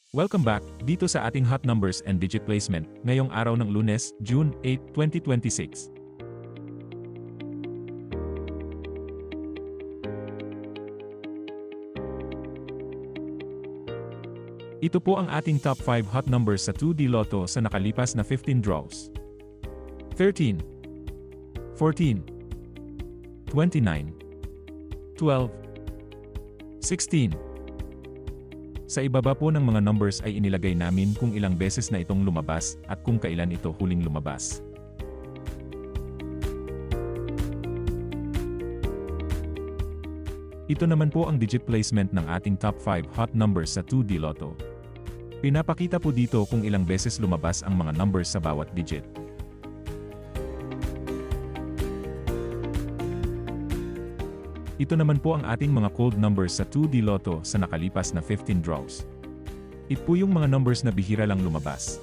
Welcome back dito sa ating Hot Numbers and Digit Placement ngayong araw ng Lunes, June 8, 2026. Ito po ang ating top 5 hot numbers sa 2D Lotto sa nakalipas na 15 draws. 13, 14, 29, 12, 16. Sa ibaba po ng mga numbers ay inilagay namin kung ilang beses na itong lumabas at kung kailan ito huling lumabas. Ito naman po ang digit placement ng ating top 5 hot numbers sa 2D Lotto. Pinapakita po dito kung ilang beses lumabas ang mga numbers sa bawat digit. Ito naman po ang ating mga cold numbers sa 2D Lotto sa nakalipas na 15 draws. Ito po yung mga numbers na bihira lang lumabas.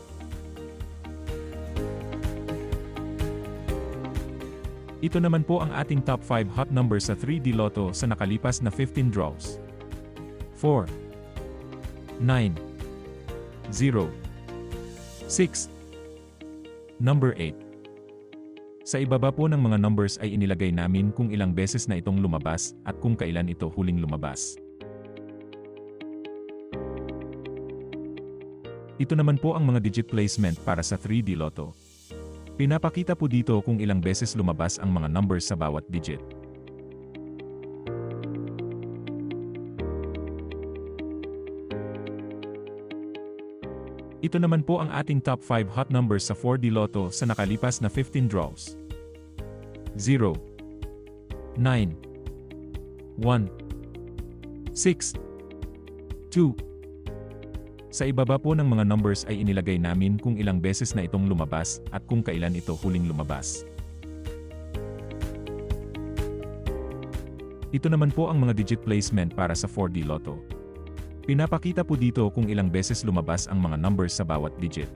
Ito naman po ang ating top 5 hot numbers sa 3D Lotto sa nakalipas na 15 draws. 4, 9, 0, 6, number 8. Sa ibaba po ng mga numbers ay inilagay namin kung ilang beses na itong lumabas at kung kailan ito huling lumabas. Ito naman po ang mga digit placement para sa 3D Lotto. Pinapakita po dito kung ilang beses lumabas ang mga numbers sa bawat digit. Ito naman po ang ating top 5 hot numbers sa 4D Lotto sa nakalipas na 15 draws. 0, 9, 1, 6, 2. Sa ibaba po ng mga numbers ay inilagay namin kung ilang beses na itong lumabas at kung kailan ito huling lumabas. Ito naman po ang mga digit placement para sa 4D Lotto. Pinapakita po dito kung ilang beses lumabas ang mga numbers sa bawat digit.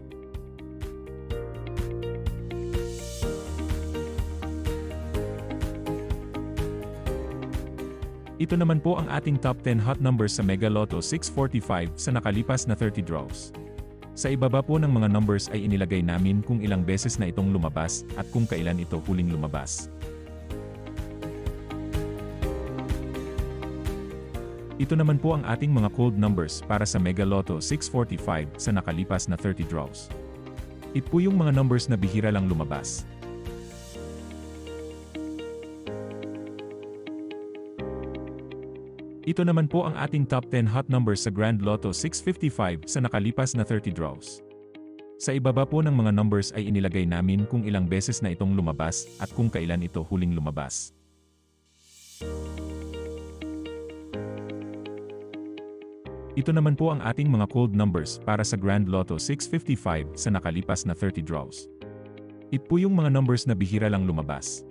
Ito naman po ang ating top 10 hot numbers sa Mega Lotto 645 sa nakalipas na 30 draws. Sa ibaba po ng mga numbers ay inilagay namin kung ilang beses na itong lumabas at kung kailan ito huling lumabas. Ito naman po ang ating mga cold numbers para sa Mega Lotto 645 sa nakalipas na 30 draws. Ito po yung mga numbers na bihira lang lumabas. Ito naman po ang ating top 10 hot numbers sa Grand Lotto 655 sa nakalipas na 30 draws. Sa ibaba po ng mga numbers ay inilagay namin kung ilang beses na itong lumabas at kung kailan ito huling lumabas. Ito naman po ang ating mga cold numbers para sa Grand Lotto 655 sa nakalipas na 30 draws. Ito po yung mga numbers na bihira lang lumabas.